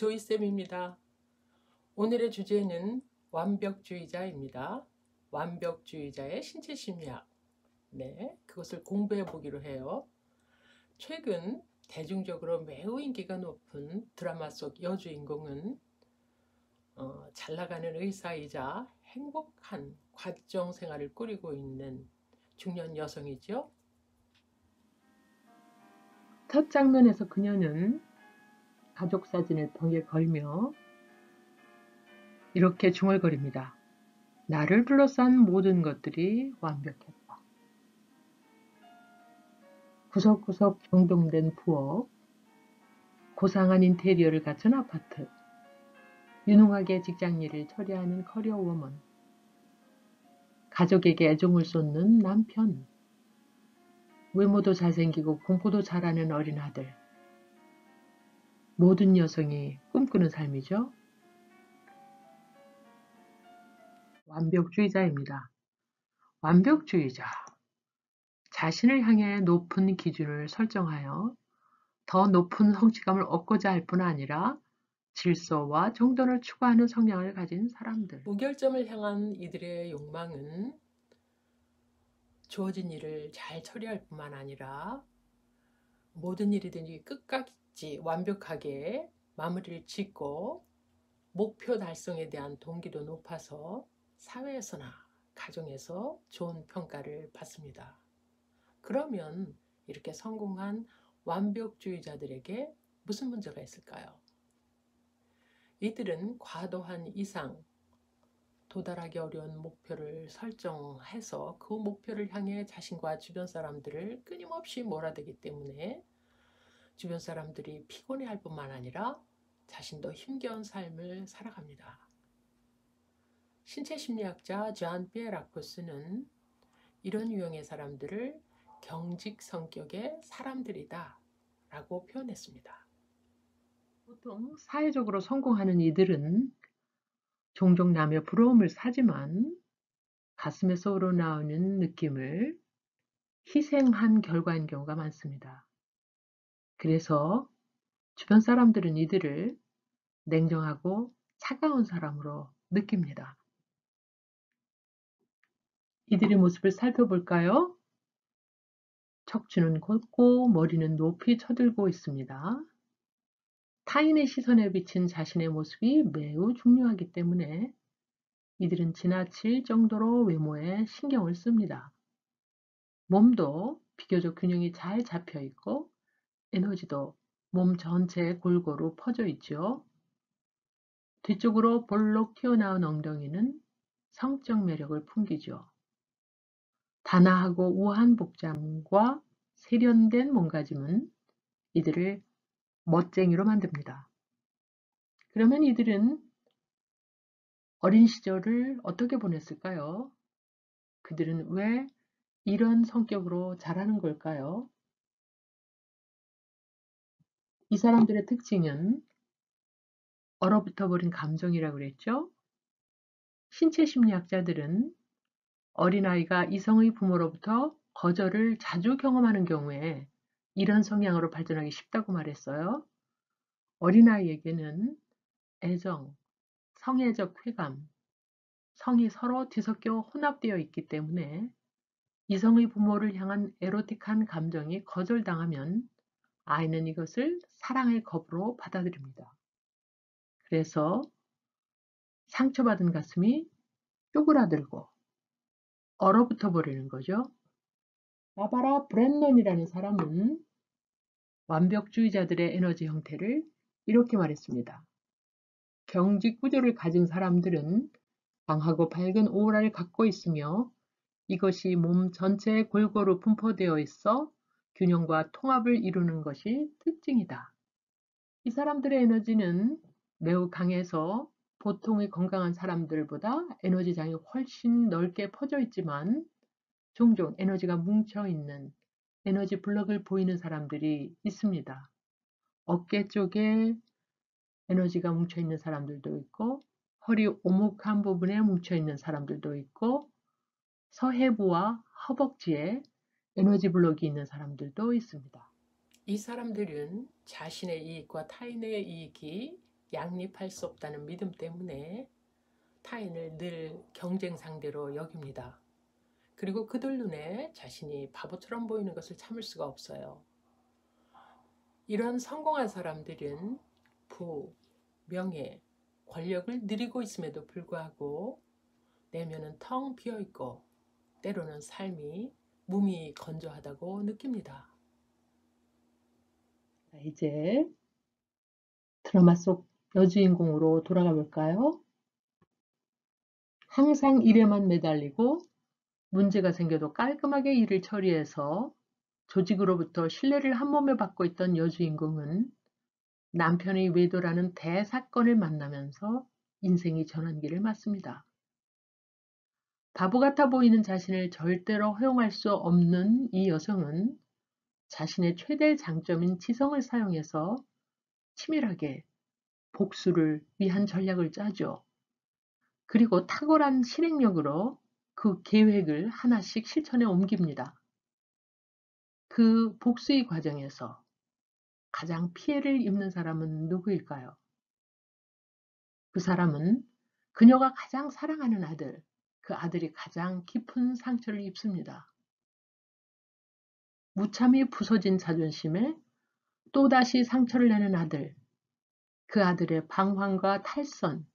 조이쌤입니다. 오늘의 주제는 완벽주의자입니다. 완벽주의자의 신체 심리학. 그것을 공부해 보기로 해요. 최근 대중적으로 매우 인기가 높은 드라마 속 여주인공은 잘 나가는 의사이자 행복한 과정 생활을 꾸리고 있는 중년 여성이죠. 첫 장면에서 그녀는 가족 사진을 벽에 걸며 이렇게 중얼거립니다. 나를 둘러싼 모든 것들이 완벽했다. 구석구석 정돈된 부엌, 고상한 인테리어를 갖춘 아파트, 유능하게 직장일을 처리하는 커리어 워먼, 가족에게 애정을 쏟는 남편, 외모도 잘생기고 공부도 잘하는 어린 아들. 모든 여성이 꿈꾸는 삶이죠. 완벽주의자입니다. 완벽주의자. 자신을 향해 높은 기준을 설정하여 더 높은 성취감을 얻고자 할 뿐 아니라 질서와 정돈을 추구하는 성향을 가진 사람들. 무결점을 향한 이들의 욕망은 주어진 일을 잘 처리할 뿐만 아니라 모든 일이든지 끝까지 완벽하게 마무리를 짓고 목표 달성에 대한 동기도 높아서 사회에서나 가정에서 좋은 평가를 받습니다. 그러면 이렇게 성공한 완벽주의자들에게 무슨 문제가 있을까요? 이들은 과도한 이상, 도달하기 어려운 목표를 설정해서 그 목표를 향해 자신과 주변 사람들을 끊임없이 몰아대기 때문에 주변 사람들이 피곤해할 뿐만 아니라 자신도 힘겨운 삶을 살아갑니다. 신체심리학자 존 피에라코스는 이런 유형의 사람들을 경직 성격의 사람들이다 라고 표현했습니다. 보통 사회적으로 성공하는 이들은 종종 남의 부러움을 사지만 가슴에서 우러나오는 느낌을 희생한 결과인 경우가 많습니다. 그래서 주변 사람들은 이들을 냉정하고 차가운 사람으로 느낍니다. 이들의 모습을 살펴볼까요? 척추는 곧고 머리는 높이 쳐들고 있습니다. 타인의 시선에 비친 자신의 모습이 매우 중요하기 때문에 이들은 지나칠 정도로 외모에 신경을 씁니다. 몸도 비교적 균형이 잘 잡혀 있고 에너지도 몸 전체에 골고루 퍼져 있죠. 뒤쪽으로 볼록 튀어나온 엉덩이는 성적 매력을 풍기죠. 단아하고 우아한 복장과 세련된 몸가짐은 이들을 멋쟁이로 만듭니다. 그러면 이들은 어린 시절을 어떻게 보냈을까요? 그들은 왜 이런 성격으로 자라는 걸까요? 이 사람들의 특징은 얼어붙어 버린 감정이라고 그랬죠? 신체 심리학자들은 어린아이가 이성의 부모로부터 거절을 자주 경험하는 경우에 이런 성향으로 발전하기 쉽다고 말했어요. 어린아이에게는 애정, 성애적 쾌감, 성이 서로 뒤섞여 혼합되어 있기 때문에 이성의 부모를 향한 에로틱한 감정이 거절당하면 아이는 이것을 사랑의 겁으로 받아들입니다. 그래서 상처받은 가슴이 쪼그라들고 얼어붙어 버리는 거죠. 바바라 브랜넌이라는 사람은 완벽주의자들의 에너지 형태를 이렇게 말했습니다. 경직 구조를 가진 사람들은 강하고 밝은 오라를 갖고 있으며 이것이 몸 전체에 골고루 분포되어 있어 균형과 통합을 이루는 것이 특징이다. 이 사람들의 에너지는 매우 강해서 보통의 건강한 사람들보다 에너지장이 훨씬 넓게 퍼져 있지만 종종 에너지가 뭉쳐있는 에너지 블럭을 보이는 사람들이 있습니다. 어깨 쪽에 에너지가 뭉쳐있는 사람들도 있고 허리 오목한 부분에 뭉쳐있는 사람들도 있고 서해부와 허벅지에 에너지 블럭이 있는 사람들도 있습니다. 이 사람들은 자신의 이익과 타인의 이익이 양립할 수 없다는 믿음 때문에 타인을 늘 경쟁 상대로 여깁니다. 그리고 그들 눈에 자신이 바보처럼 보이는 것을 참을 수가 없어요. 이런 성공한 사람들은 부, 명예, 권력을 누리고 있음에도 불구하고 내면은 텅 비어있고 때로는 삶이 무미 건조하다고 느낍니다. 이제 드라마 속 여주인공으로 돌아가 볼까요? 항상 일에만 매달리고 문제가 생겨도 깔끔하게 일을 처리해서 조직으로부터 신뢰를 한몸에 받고 있던 여주인공은 남편의 외도라는 대사건을 만나면서 인생이 전환기를 맞습니다. 바보 같아 보이는 자신을 절대로 허용할 수 없는 이 여성은 자신의 최대 장점인 지성을 사용해서 치밀하게 복수를 위한 전략을 짜죠. 그리고 탁월한 실행력으로 그 계획을 하나씩 실천에 옮깁니다. 그 복수의 과정에서 가장 피해를 입는 사람은 누구일까요? 그 사람은 그녀가 가장 사랑하는 아들, 그 아들이 가장 깊은 상처를 입습니다. 무참히 부서진 자존심에 또다시 상처를 내는 아들, 그 아들의 방황과 탈선.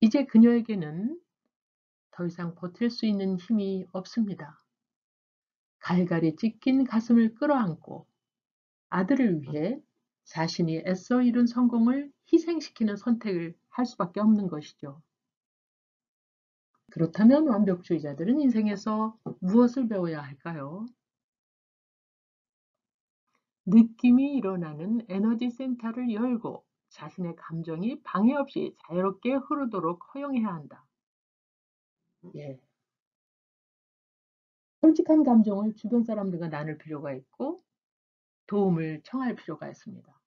이제 그녀에게는 더 이상 버틸 수 있는 힘이 없습니다. 갈갈이 찢긴 가슴을 끌어안고 아들을 위해 자신이 애써 이룬 성공을 희생시키는 선택을 할 수밖에 없는 것이죠. 그렇다면 완벽주의자들은 인생에서 무엇을 배워야 할까요? 느낌이 일어나는 에너지 센터를 열고 자신의 감정이 방해 없이 자유롭게 흐르도록 허용해야 한다. 예. 솔직한 감정을 주변 사람들과 나눌 필요가 있고 도움을 청할 필요가 있습니다.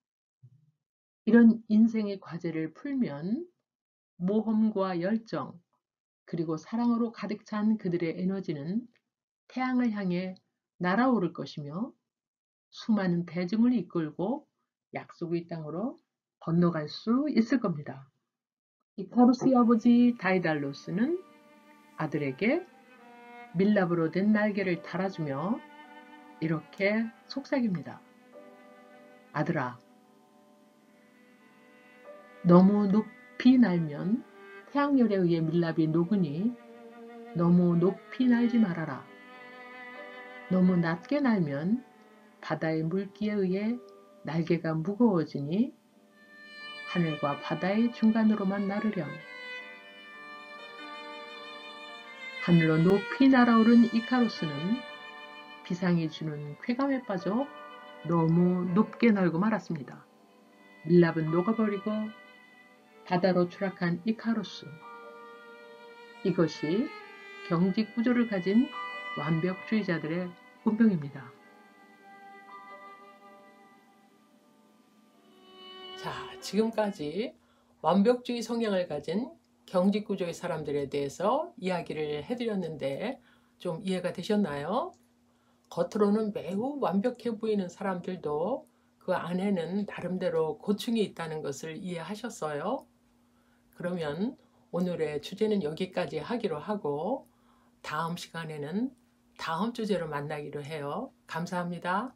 이런 인생의 과제를 풀면 모험과 열정, 그리고 사랑으로 가득 찬 그들의 에너지는 태양을 향해 날아오를 것이며 수많은 대중을 이끌고 약속의 땅으로 건너갈 수 있을 겁니다. 이카루스의 아버지 다이달로스는 아들에게 밀랍으로 된 날개를 달아주며 이렇게 속삭입니다. 아들아, 너무 높이 날면 태양열에 의해 밀랍이 녹으니 너무 높이 날지 말아라. 너무 낮게 날면 바다의 물기에 의해 날개가 무거워지니 하늘과 바다의 중간으로만 나르렴. 하늘로 높이 날아오른 이카루스는 비상이 주는 쾌감에 빠져 너무 높게 날고 말았습니다. 밀랍은 녹아버리고 바다로 추락한 이카루스. 이것이 경직 구조를 가진 완벽주의자들의 운명입니다. 자, 지금까지 완벽주의 성향을 가진 경직 구조의 사람들에 대해서 이야기를 해드렸는데 좀 이해가 되셨나요? 겉으로는 매우 완벽해 보이는 사람들도 그 안에는 나름대로 고충이 있다는 것을 이해하셨어요? 그러면 오늘의 주제는 여기까지 하기로 하고 다음 시간에는 다음 주제로 만나기로 해요. 감사합니다.